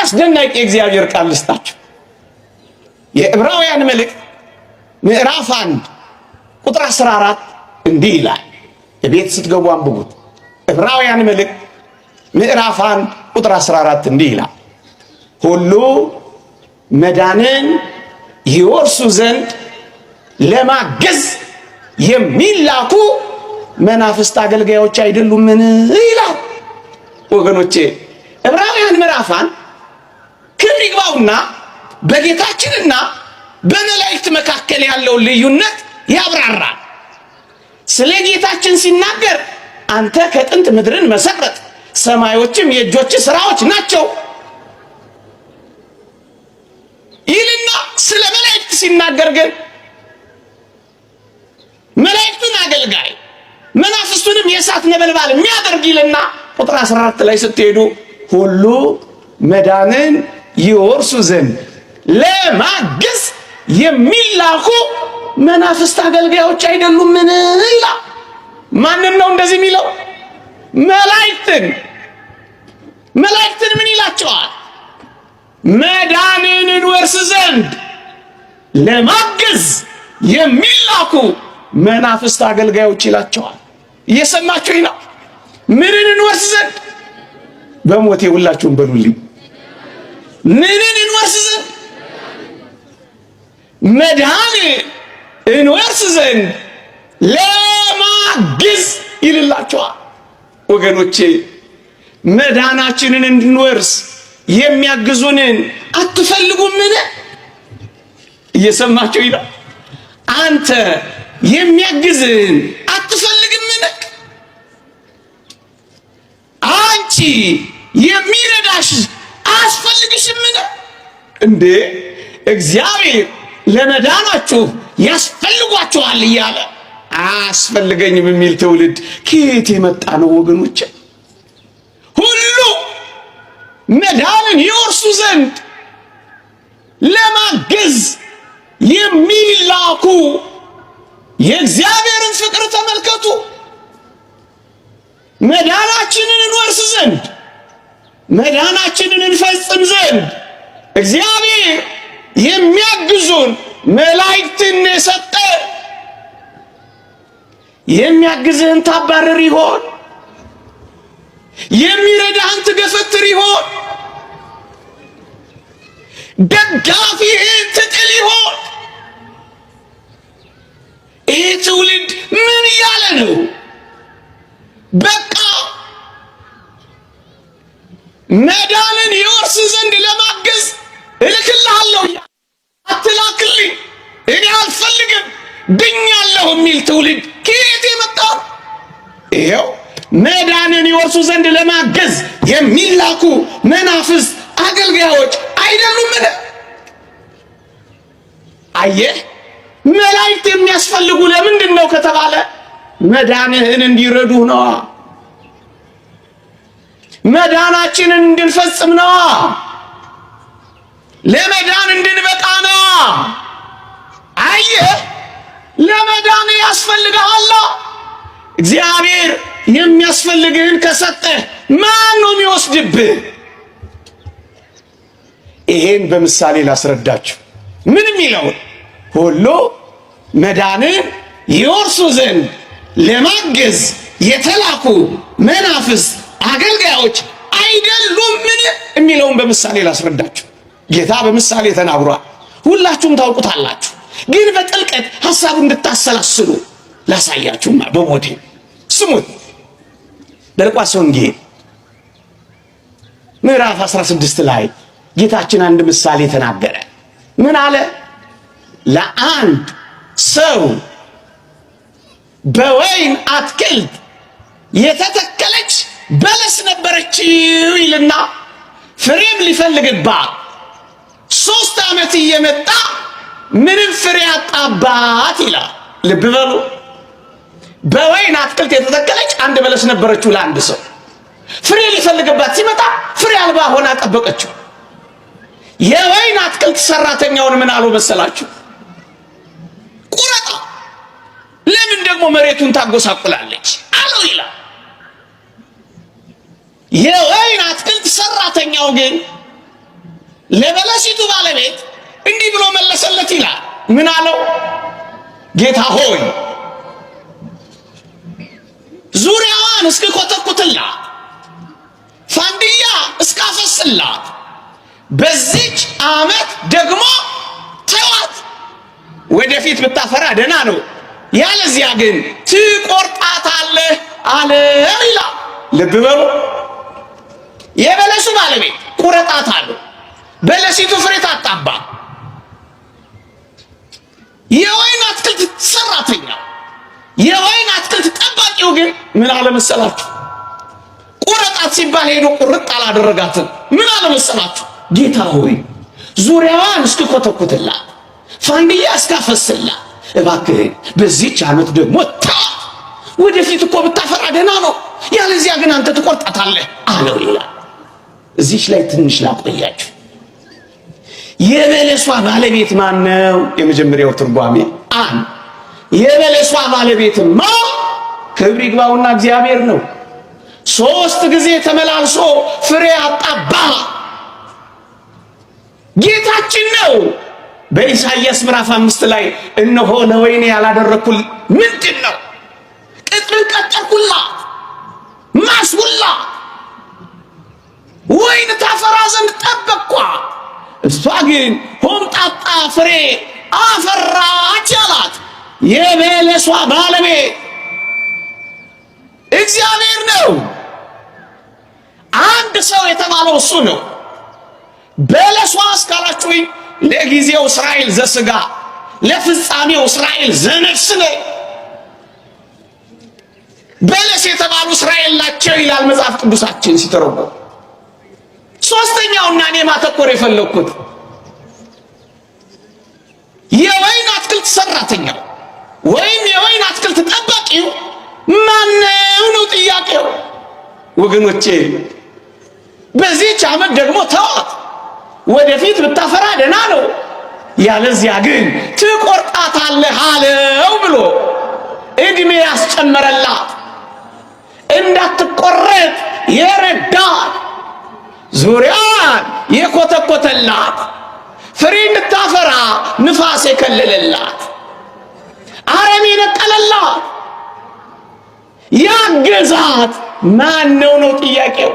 አስደናቂ የእግዚአብሔር ቃል ልስጣችሁ። የዕብራውያን መልእክት ምዕራፍ 1 ቁጥር 14 እንዲህ ይላል። የቤት ስትገቡ አንብቡት። ዕብራውያን መልእክት ምዕራፍ 1 ቁጥር 14 እንዲህ ይላል፣ ሁሉ መዳንን ይወርሱ ዘንድ ለማገዝ የሚላኩ መናፍስት አገልጋዮች አይደሉምን ይላል። ወገኖቼ ዕብራውያን ምዕራፍ 1 ክብር ይግባውና በጌታችንና በመላእክት መካከል ያለው ልዩነት ያብራራል። ስለ ጌታችን ሲናገር አንተ ከጥንት ምድርን መሰረት ሰማዮችም የእጆች ሥራዎች ናቸው ይልና ስለ መላእክት ሲናገር ግን መላእክቱን አገልጋይ መናፍስቱንም የእሳት ነበልባል የሚያደርግ ይልና ቁጥር 14 ላይ ስትሄዱ ሁሉ መዳንን ይወርሱ ዘንድ ለማገዝ የሚላኩ መናፍስት አገልጋዮች አይደሉምን ይላል። ማንን ነው እንደዚህ የሚለው? መላእክትን ምን ይላቸዋል? መዳንን እንወርስ ዘንድ ለማገዝ የሚላኩ መናፍስት አገልጋዮች ይላቸዋል። እየሰማችሁኝ ነው? ምንን እንወርስ ዘንድ? በሞቴ ሁላችሁም በሉልኝ። ምንን እንወርስ ዘንድ? መዳንን እንወርስ ዘንድ ለማገዝ ይልላቸዋል። ወገኖቼ መዳናችንን እንድንወርስ የሚያግዙንን አትፈልጉምን? እየሰማችሁኝ ነው? አንተ የሚያግዝን አትፈልግምን? አንቺ የሚረዳሽ አያስፈልግሽምን? እንዴ እግዚአብሔር ለመዳናችሁ ያስፈልጓችኋል እያለ አያስፈልገኝም የሚል ትውልድ ከየት የመጣ ነው ወገኖቼ? ሁሉ መዳንን ይወርሱ ዘንድ ለማገዝ የሚላኩ የእግዚአብሔርን ፍቅር ተመልከቱ። መዳናችንን እንወርስ ዘንድ መዳናችንን እንፈጽም ዘንድ እግዚአብሔር የሚያግዙን መላእክትን የሰጠ። የሚያግዝህን ታባረር ይሆን? የሚረዳህን ትገፈትር ይሆን? ደጋፊህን ትጥል ይሆን? ይህ ትውልድ ምን እያለ ነው? በቃ መዳንን ይወርስ ዘንድ ለማገዝ እልክልሃለሁ፣ አትላክልኝ፣ እኔ አልፈልግም፣ ድኛለሁ የሚል ትውልድ ከየት የመጣ? ይኸው መዳንን ይወርሱ ዘንድ ለማገዝ የሚላኩ መናፍስት አገልጋዮች አይደሉምን? አየህ፣ መላእክት የሚያስፈልጉ ለምንድን ነው ከተባለ መዳንህን እንዲረዱህ ነዋ። መዳናችንን እንድንፈጽም ነዋ። ለመዳን እንድንበቃ ነዋ። አየህ፣ ለመዳን ያስፈልግሃል። እግዚአብሔር የሚያስፈልግህን ከሰጠህ ማን ነው የሚወስድብህ? ይሄን በምሳሌ ላስረዳችሁ። ምን የሚለውን ሁሉ መዳንን ይወርሱ ዘንድ ለማገዝ የተላኩ መናፍስት አገልጋዮች አይደሉምን የሚለውን በምሳሌ ላስረዳችሁ። ጌታ በምሳሌ ተናግሯል። ሁላችሁም ታውቁታላችሁ። ግን በጥልቀት ሐሳቡ እንድታሰላስሉ ላሳያችሁማ በሞቴ ስሙት። በሉቃስ ወንጌል ምዕራፍ 16 ላይ ጌታችን አንድ ምሳሌ ተናገረ። ምን አለ? ለአንድ ሰው በወይን አትክልት የተተከለች በለስ ነበረችው ይልና ፍሬም ሊፈልግባት 3 ዓመት እየመጣ ምንም ፍሬ አጣባት ይላል። ልብ በሉ። በወይን አትክልት የተተከለች አንድ በለስ ነበረችው ለአንድ ሰው። ፍሬ ሊፈልግባት ሲመጣ ፍሬ አልባ ሆና ጠበቀችው። የወይን አትክልት ሰራተኛውን ምን አለው መሰላችሁ? ቁረጣ፣ ለምን ደግሞ መሬቱን ታጎሳቁላለች አለው ይላል። የወይን አትክልት ሰራተኛው ግን ለበለሲቱ ባለቤት እንዲህ ብሎ መለሰለት ይላል። ምን አለው? ጌታ ሆይ ዙሪያዋን እስክኮተኩትላት ፋንድያ እስካፈስላት በዚች ዓመት ደግሞ ተዋት። ወደፊት ብታፈራ ደህና ነው፣ ያለዚያ ግን ትቆርጣታለህ አለው ይላል። ልብ በሉ። የበለሱ ባለቤት ቁረጣታለሁ፣ በለሲቱ ፍሬ ታጣባ። የወይን አትክልት ሰራተኛ፣ የወይን አትክልት ጠባቂው ግን ምን አለ መሰላችሁ? ቁረጣት ሲባል ሄዶ ቁርጥ አላደረጋትም። ምን አለ መሰላችሁ? ጌታ ሆይ ዙሪያዋን እስክኮተኩትላት ፋንድያ እስካፈስላት እባክህን በዚህች ዓመት ደግሞ ተዋት። ወደፊት እኮ ብታፈራ ደህና ነው፣ ያለዚያ ግን አንተ ትቆርጣታለህ አለው ይላል። እዚች ላይ ትንሽ ላቆያችሁ። የበለሷ ባለቤት ማን ነው? የመጀመሪያው ትርጓሜ የበለሷ ባለቤትማ ክብር ይግባውና እግዚአብሔር ነው። 3 ጊዜ ተመላልሶ ፍሬ አጣባ ጌታችን ነው። በኢሳይያስ ምዕራፍ 5 ላይ እነሆ ለወይኔ ያላደረኩል ምንድን ነው? ቅጥርን ቀጠርኩላት፣ ማስሁላት፣ ወይን ታፈራ ዘንድ ጠበቅኳ፣ እሷ ግን ሆምጣጣ ፍሬ አፈራች አላት። የበለሷ ባለቤት እግዚአብሔር ነው። አንድ ሰው የተባለው እሱ ነው። በለሷ እስካላችሁኝ ለጊዜው እስራኤል ዘሥጋ ለፍጻሜው እስራኤል ዘነፍስ ነው። በለስ የተባሉ እስራኤል ናቸው ይላል መጽሐፍ ቅዱሳችን ሲተረጎም። ሶስተኛውና እኔ ማተኮር የፈለኩት የወይን አትክልት ሰራተኛው ወይም የወይን አትክልት ጠባቂው ማነው ነው ጥያቄው። ወገኖቼ በዚህች ዓመት ደግሞ ተዋት፣ ወደፊት ብታፈራ ደህና ነው፣ ያለዚያ ግን ትቆርጣታለህ አለው ብሎ እድሜ ያስጨመረላት እንዳትቆረጥ የረዳት ዙሪያዋን የኮተኮተላት ፍሬ እንድታፈራ ንፋስ የከለለላት አረም የነቀለላት ያገዛት ማን ነው ጥያቄው።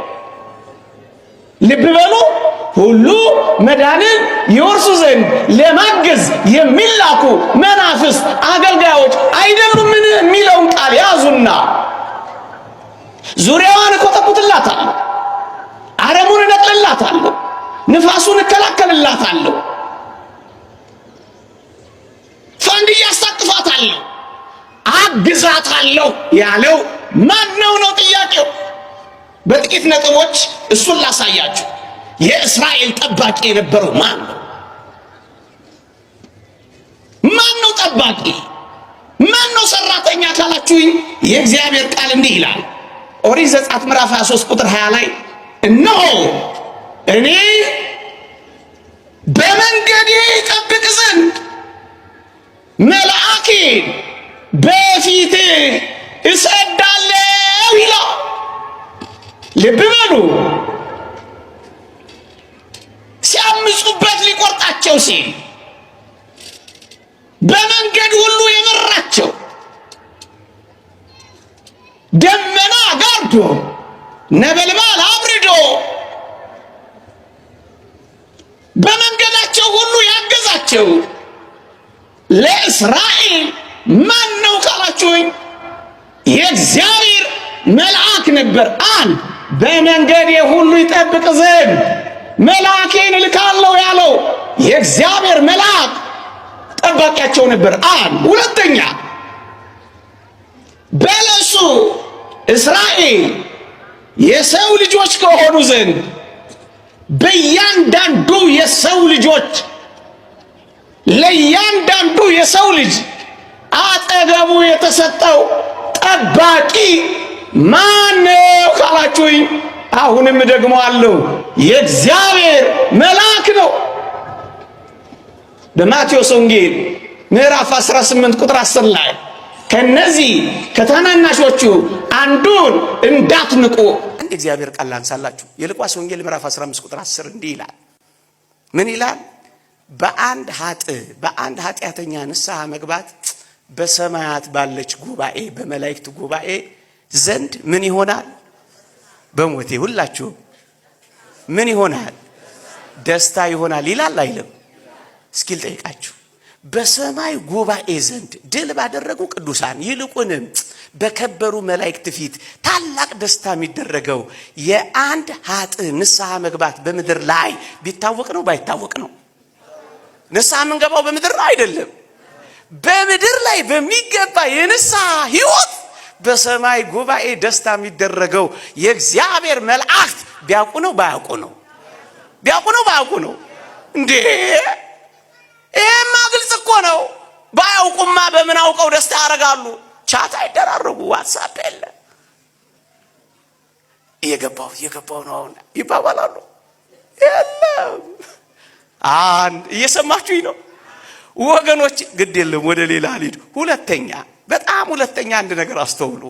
ልብ በሉ። ሁሉ መዳንን ይወርሱ ዘንድ ለማገዝ የሚላኩ መናፍስት አገልጋዮች አይደሉምን የሚለውን ቃል ያዙና ዙሪያዋን እኮተኩትላታለሁ፣ አረሙን እነቅልላታለሁ፣ ንፋሱን እከላከልላታለሁ፣ ፋንድያ አስታቅፋታለሁ፣ አግዛታለሁ ያለው ማን ነው ጥያቄው። በጥቂት ነጥቦች እሱን ላሳያችሁ። የእስራኤል ጠባቂ የነበረው ማን ነው? ማን ነው ጠባቂ? ማን ነው ሰራተኛ ካላችሁኝ የእግዚአብሔር ቃል እንዲህ ይላል። ኦሪት ዘጸአት ምዕራፍ 23 ቁጥር 20 ላይ እነሆ እኔ በመንገዴ ይጠብቅ ዘንድ መልአኬን በፊት እሰዳለሁ ይላል። ልብ በሉ። ሲያምፁበት ሊቆርጣቸው ሲል በመንገድ ሁሉ የመራቸው ደመና ጋርዶ ነበልባል አብርዶ በመንገዳቸው ሁሉ ያገዛቸው ለእስራኤል ማን ነው ካላችሁኝ የእግዚአብሔር መልአክ ነበር። በመንገዴ ሁሉ ይጠብቅ ዘንድ መልአኬን እልካለሁ ያለው የእግዚአብሔር መልአክ ጠባቂያቸው ነበር። ሁለተኛ በለሱ እስራኤል የሰው ልጆች ከሆኑ ዘንድ በእያንዳንዱ የሰው ልጆች ለእያንዳንዱ የሰው ልጅ አጠገቡ የተሰጠው ጠባቂ ማነው ካላችሁኝ አሁንም ደግሞ አለው የእግዚአብሔር መልአክ ነው። በማቴዎስ ወንጌል ምዕራፍ 18 ቁጥር 10 ላይ ከነዚህ ከታናናሾቹ አንዱን እንዳትንቁ እግዚአብሔር ቃል አንሳላችሁ። የሉቃስ ወንጌል ምዕራፍ 15 ቁጥር 10 እንዲህ ይላል፣ ምን ይላል? በአንድ ኃጢአተኛ ንስሐ መግባት በሰማያት ባለች ጉባኤ በመላእክት ጉባኤ ዘንድ ምን ይሆናል? በሞቴ ሁላችሁ ምን ይሆናል? ደስታ ይሆናል ይላል አይልም? እስኪ ልጠይቃችሁ፣ በሰማይ ጉባኤ ዘንድ ድል ባደረጉ ቅዱሳን ይልቁንም በከበሩ መላእክት ፊት ታላቅ ደስታ የሚደረገው የአንድ ኃጥእ ንስሐ መግባት በምድር ላይ ቢታወቅ ነው ባይታወቅ ነው? ንስሐ የምንገባው በምድር ላይ አይደለም። በምድር ላይ በሚገባ የንስሐ ሕይወት በሰማይ ጉባኤ ደስታ የሚደረገው የእግዚአብሔር መላእክት ቢያውቁ ነው ባያውቁ ነው? ቢያውቁ ነው ባያውቁ ነው? እንዴ ይሄማ ግልጽ እኮ ነው። ባያውቁማ በምን አውቀው ደስታ ያደርጋሉ? ቻት አይደራረጉ፣ ዋትስአፕ የለ፣ እየገባው ነው አሁን ይባባላሉ። የለም አንድ እየሰማችሁኝ ነው ወገኖች? ግድ የለም ወደ ሌላ ልሂድ። ሁለተኛ አንድ ነገር አስተውሉ።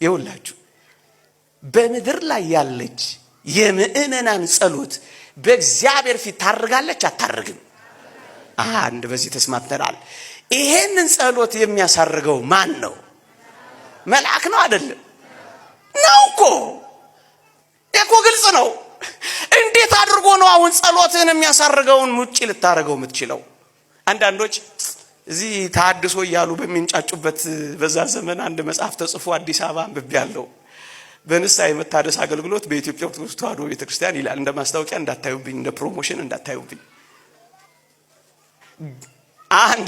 ይኸውላችሁ በምድር ላይ ያለች የምእመናን ጸሎት በእግዚአብሔር ፊት ታርጋለች አታርግም? አንድ በዚህ ተስማምተናል። ይሄንን ጸሎት የሚያሳርገው ማን ነው? መልአክ ነው አይደለም? ነው እኮ ግልጽ ነው። እንዴት አድርጎ ነው አሁን ጸሎትን የሚያሳርገውን ውጪ ልታረገው የምትችለው? አንዳንዶች እዚህ ታድሶ እያሉ በሚንጫጩበት በዛ ዘመን አንድ መጽሐፍ ተጽፎ አዲስ አበባ አንብቤያለሁ። በንስሐ የመታደስ አገልግሎት በኢትዮጵያ ኦርቶዶክስ ተዋሕዶ ቤተክርስቲያን ይላል። እንደ ማስታወቂያ እንዳታዩብኝ፣ እንደ ፕሮሞሽን እንዳታዩብኝ። አንድ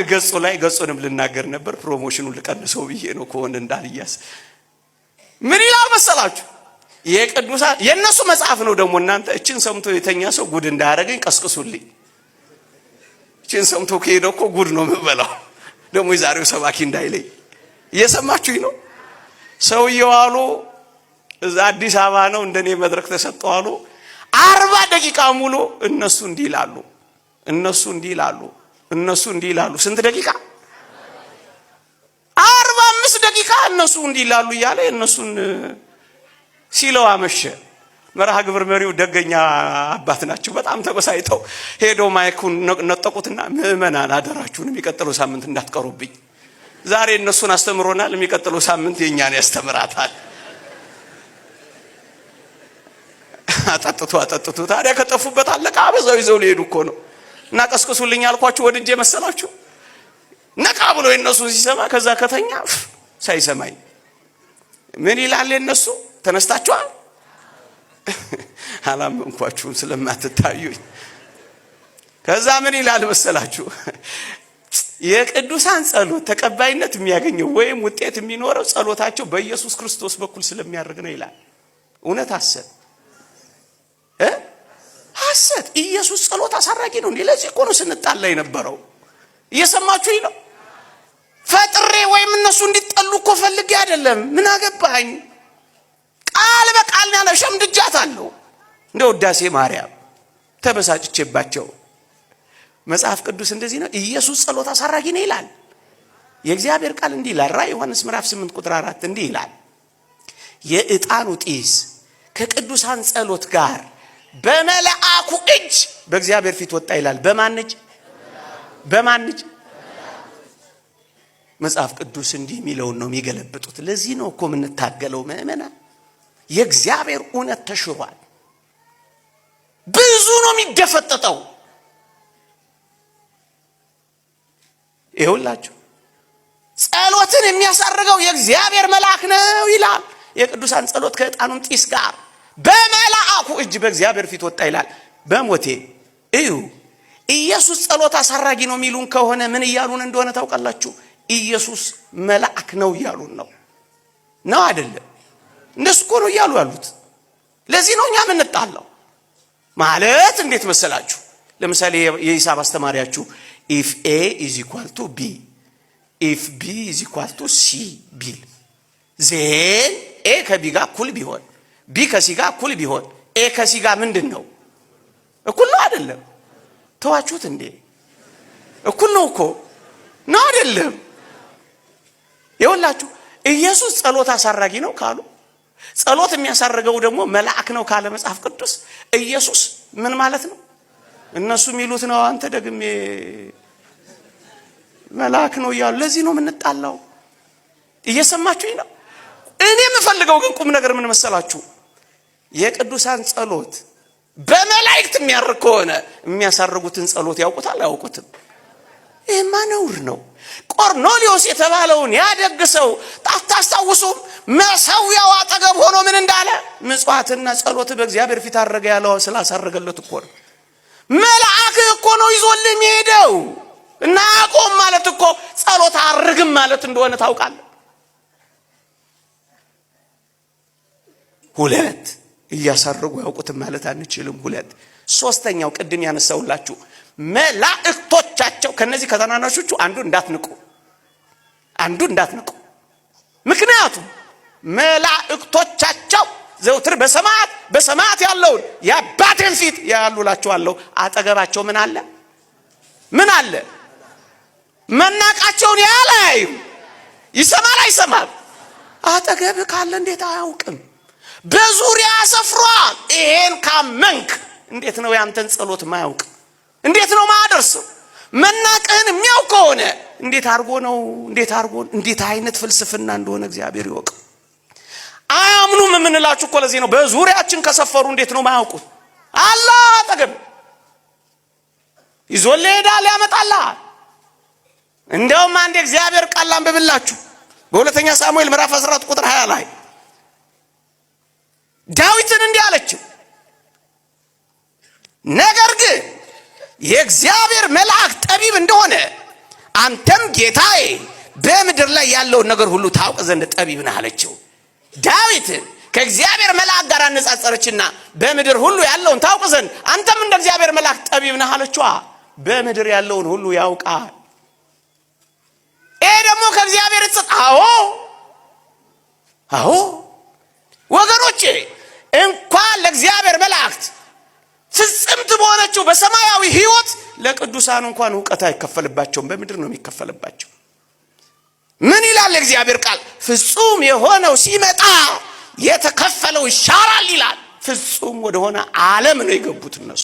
ገጹንም ልናገር ነበር፣ ፕሮሞሽኑን ልቀንሰው ብዬ ነው ከሆነ እንዳልያስ። ምን ይላል መሰላችሁ? የቅዱሳን የነሱ መጽሐፍ ነው ደግሞ። እናንተ እችን ሰምቶ የተኛ ሰው ጉድ እንዳያረገኝ ቀስቅሱልኝ። እችን ሰምቶ ከሄደ እኮ ጉድ ነው የምበላው። ደግሞ የዛሬው ሰባኪ እንዳይለኝ። እየሰማችሁኝ ነው? ሰውየው አሉ እዛ አዲስ አበባ ነው እንደኔ መድረክ ተሰጠው አሉ 40 ደቂቃ ሙሉ እነሱ እንዲህ ይላሉ። ስንት ደቂቃ? 45 ደቂቃ እነሱ እንዲህ ይላሉ እያለ እነሱን ሲለው አመሸ። መርሃ ግብር መሪው ደገኛ አባት ናቸው። በጣም ተበሳይተው ሄደው ማይኩን ነጠቁትና ምእመናን አደራችሁን የሚቀጥለው ሳምንት እንዳትቀሩብኝ። ዛሬ እነሱን አስተምሮናል፣ የሚቀጥለው ሳምንት የኛን ያስተምራታል። አጠጥቱ ታዲያ ከጠፉበት አለቃ በዛው ይዘው ሊሄዱ እኮ ነው። እና ቀስቅሱልኝ አልኳችሁ ወድጄ መሰላችሁ? ነቃ ብሎ የነሱን ሲሰማ ከዛ ከተኛ ሳይሰማኝ ምን ይላል? የነሱ ተነስታችኋል? አላመንኳችሁም ስለማትታዩኝ። ከዛ ምን ይላል መሰላችሁ? የቅዱሳን ጸሎት ተቀባይነት የሚያገኘው ወይም ውጤት የሚኖረው ጸሎታቸው በኢየሱስ ክርስቶስ በኩል ስለሚያደርግ ነው ይላል። እውነት ሐሰት? ኢየሱስ ጸሎት አሳራጊ ነው እንዴ? ለዚህ እኮ ነው ስንጣላ የነበረው። እየሰማችሁኝ ነው? ፈጥሬ ወይም እነሱ እንዲጠሉ እኮ ፈልጌ አይደለም። ምን አገባኝ? ቃል በቃል ያለ ሸምድጃታለሁ። እንደ ውዳሴ ማርያም ተበሳጭቼባቸው። መጽሐፍ ቅዱስ እንደዚህ ነው። ኢየሱስ ጸሎት አሳራጊ ነው ይላል። የእግዚአብሔር ቃል እንዲህ ይላል። ራዕይ ዮሐንስ ምዕራፍ 8 ቁጥር 4 እንዲህ ይላል፣ የዕጣኑ ጢስ ከቅዱሳን ጸሎት ጋር በመልአኩ እጅ በእግዚአብሔር ፊት ወጣ ይላል። በማን እጅ? መጽሐፍ ቅዱስ እንዲህ የሚለውን ነው የሚገለብጡት። ለዚህ ነው እኮ የምንታገለው ምእመናን። የእግዚአብሔር እውነት ተሽሯል። ብዙ ነው የሚደፈጠጠው። ይኸውላችሁ ጸሎትን የሚያሳርገው የእግዚአብሔር መልአክ ነው ይላል። የቅዱሳን ጸሎት ከዕጣኑም ጢስ ጋር በመልአኩ እጅ በእግዚአብሔር ፊት ወጣ ይላል። በሞቴ እዩ። ኢየሱስ ጸሎት አሳራጊ ነው የሚሉን ከሆነ ምን እያሉን እንደሆነ ታውቃላችሁ? ኢየሱስ መልአክ ነው እያሉን ነው አይደለም? እንደሱ እኮ ነው እያሉ ያሉት። ለዚህ ነው እኛ የምንጣላው። ማለት እንዴት መሰላችሁ? ለምሳሌ የሂሳብ አስተማሪያችሁ if a is equal to b if b is equal to c ቢል ዜን a ከb ጋር እኩል ቢሆን b ከc ጋር እኩል ቢሆን a ከc ጋር ምንድን ነው? እኩል ነው አይደለም? ተዋችሁት እንዴ? እኩል ነው እኮ ነው አይደለም? ይኸውላችሁ ኢየሱስ ጸሎት አሳራጊ ነው ካሉ፣ ጸሎት የሚያሳርገው ደግሞ መልአክ ነው ካለ መጽሐፍ ቅዱስ፣ ኢየሱስ ምን ማለት ነው? እነሱ የሚሉት ነው። አንተ ደግሜ መልአክ ነው እያሉ ለዚህ ነው የምንጣላው። እየሰማችሁኝ ነው? እኔ የምፈልገው ግን ቁም ነገር ምን መሰላችሁ? የቅዱሳን ጸሎት በመላእክት የሚያርግ ከሆነ የሚያሳርጉትን ጸሎት ያውቁታል አያውቁትም? ይሄማ ነውር ነው። ቆርኔሌዎስ የተባለውን ያደግሰው ታስታውሱም? መሰዊያው አጠገብ ሆኖ ምን እንዳለ? ምጽዋትና ጸሎት በእግዚአብሔር ፊት አረገ ያለው ስላሳረገለት እኮ ነው። መልአክ እኮ ነው ይዞልኝ ሄደው እና አቆም ማለት እኮ ጸሎት አርግም ማለት እንደሆነ ታውቃለህ። ሁለት እያሳረጉ ያውቁትም ማለት አንችልም። ሁለት ሶስተኛው ቅድም ያነሳውላችሁ መላእክቶቻቸው ከነዚህ ከተናናሾቹ አንዱ እንዳትንቁ። ምክንያቱም መላእክቶቻቸው ዘውትር በሰማያት ያለውን የአባቴን ፊት ያሉላችኋለሁ። አጠገባቸው ምን አለ? መናቃቸውን ያላዩ ይሰማል አይሰማም? አጠገብ ካለ እንዴት አያውቅም? በዙሪያ ሰፍሯል። ይሄን ካመንክ እንዴት ነው ያንተን ጸሎት ማያውቅ? እንዴት ነው ማደርሰው? መናቅህን የሚያውቅ ከሆነ እንዴት አይነት ፍልስፍና እንደሆነ እግዚአብሔር ይወቅ። አያምኑም የምንላችሁ እኮ ለዚህ ነው። በዙሪያችን ከሰፈሩ እንዴት ነው ማያውቁት? አላህ አጠገብ ይዞልህ ሄዳል፣ ያመጣልሃል። እንደውም አንድ እግዚአብሔር ቃል አንብብላችሁ በሁለተኛ ሳሙኤል ምዕራፍ 14 ቁጥር 20 ላይ ዳዊትን እንዲህ አለችው፣ ነገር ግን የእግዚአብሔር መልአክ ጠቢብ እንደሆነ አንተም ጌታዬ በምድር ላይ ያለውን ነገር ሁሉ ታውቅ ዘንድ ጠቢብ ነህ አለችው። ዳዊትን ከእግዚአብሔር መልአክ ጋር አነጻጸረችና በምድር ሁሉ ያለውን ታውቅ ዘንድ አንተም እንደ እግዚአብሔር መልአክ ጠቢብ ነህ አለችዋ። በምድር ያለውን ሁሉ ያውቃል። ይሄ ደግሞ ከእግዚአብሔር አዎ ወገኖቼ፣ እንኳን ለእግዚአብሔር መላእክት ፍጽምት በሆነችው በሰማያዊ ሕይወት ለቅዱሳን እንኳን ዕውቀት አይከፈልባቸውም። በምድር ነው የሚከፈልባቸው። ምን ይላል እግዚአብሔር ቃል? ፍጹም የሆነው ሲመጣ የተከፈለው ይሻራል ይላል። ፍጹም ወደሆነ ዓለም ነው የገቡት እነሱ።